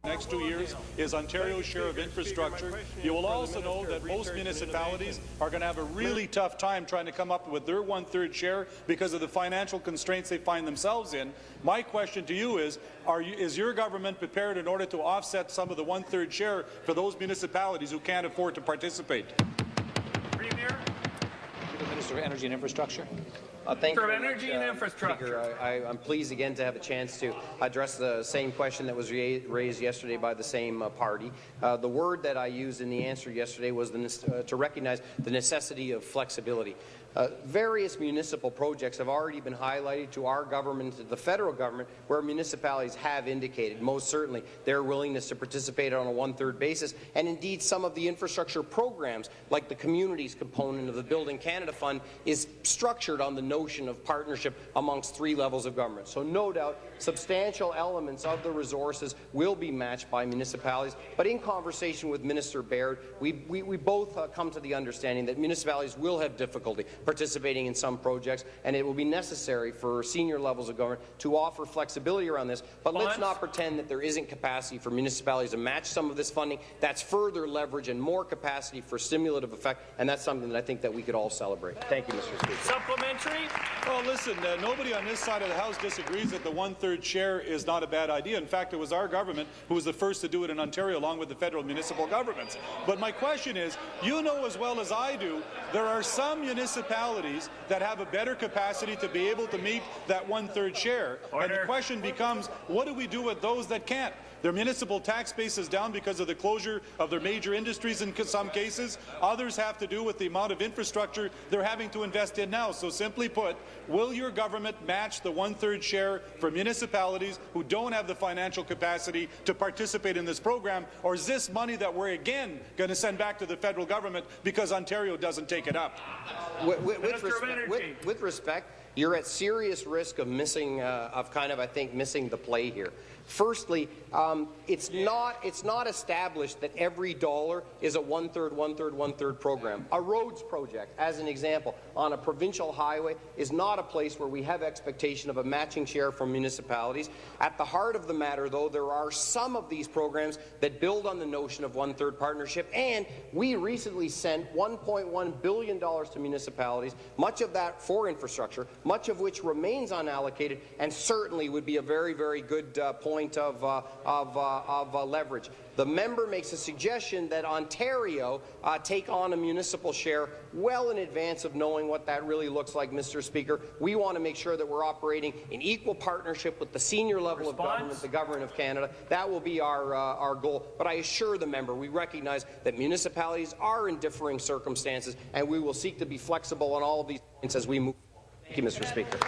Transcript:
next 2 years is Ontario's share of infrastructure. You will also know that most municipalities are going to have a really tough time trying to come up with their one-third share because of the financial constraints they find themselves in. My question to you is your government prepared in order to offset some of the one-third share for those municipalities who can't afford to participate? Premier. Minister of Energy and Infrastructure. Thank you very much, Infrastructure. I'm pleased again to have a chance to address the same question that was raised yesterday by the same party. The word that I used in the answer yesterday was to recognize the necessity of flexibility. Various municipal projects have already been highlighted to our government, to the federal government, where municipalities have indicated most certainly their willingness to participate on a one-third basis, and indeed some of the infrastructure programs, like the communities component of the Building Canada Fund, is structured on the notion of partnership amongst 3 levels of government. So no doubt substantial elements of the resources will be matched by municipalities, but in conversation with Minister Baird, we both come to the understanding that municipalities will have difficulty participating in some projects, and it will be necessary for senior levels of government to offer flexibility around this. But let's not pretend that there isn't capacity for municipalities to match some of this funding. That's further leverage and more capacity for stimulative effect, and that's something that I think that we could all celebrate. Thank you, Mr. Speaker. Supplementary. Well, listen, nobody on this side of the House disagrees that the one-third share is not a bad idea. In fact, it was our government who was the first to do it in Ontario, along with the federal municipal governments. But my question is, you know as well as I do, there are some municipalities that have a better capacity to be able to meet that one-third share. And the question becomes, what do we do with those that can't? Their municipal tax base is down because of the closure of their major industries in some cases. Others have to do with the amount of infrastructure they're having to invest in now. So simply put, will your government match the one-third share for municipalities who don't have the financial capacity to participate in this program, or is this money that we're again going to send back to the federal government because Ontario doesn't take it up? With respect, you're at serious risk of missing, I think, missing the play here. Firstly, it's not established that every dollar is a one-third program. A roads project, as an example, on a provincial highway is not a place where we have expectation of a matching share from municipalities. At the heart of the matter, though, there are some of these programs that build on the notion of one-third partnership, and we recently sent $1.1 billion to municipalities, much of that for infrastructure, much of which remains unallocated, and certainly would be a very, very good point of leverage. The member makes a suggestion that Ontario take on a municipal share well in advance of knowing what that really looks like, Mr. Speaker. We want to make sure that we're operating in equal partnership with the senior level of government, the Government of Canada. That will be our goal. But I assure the member we recognize that municipalities are in differing circumstances, and we will seek to be flexible on all of these points as we move forward. Thank you, Mr. Speaker.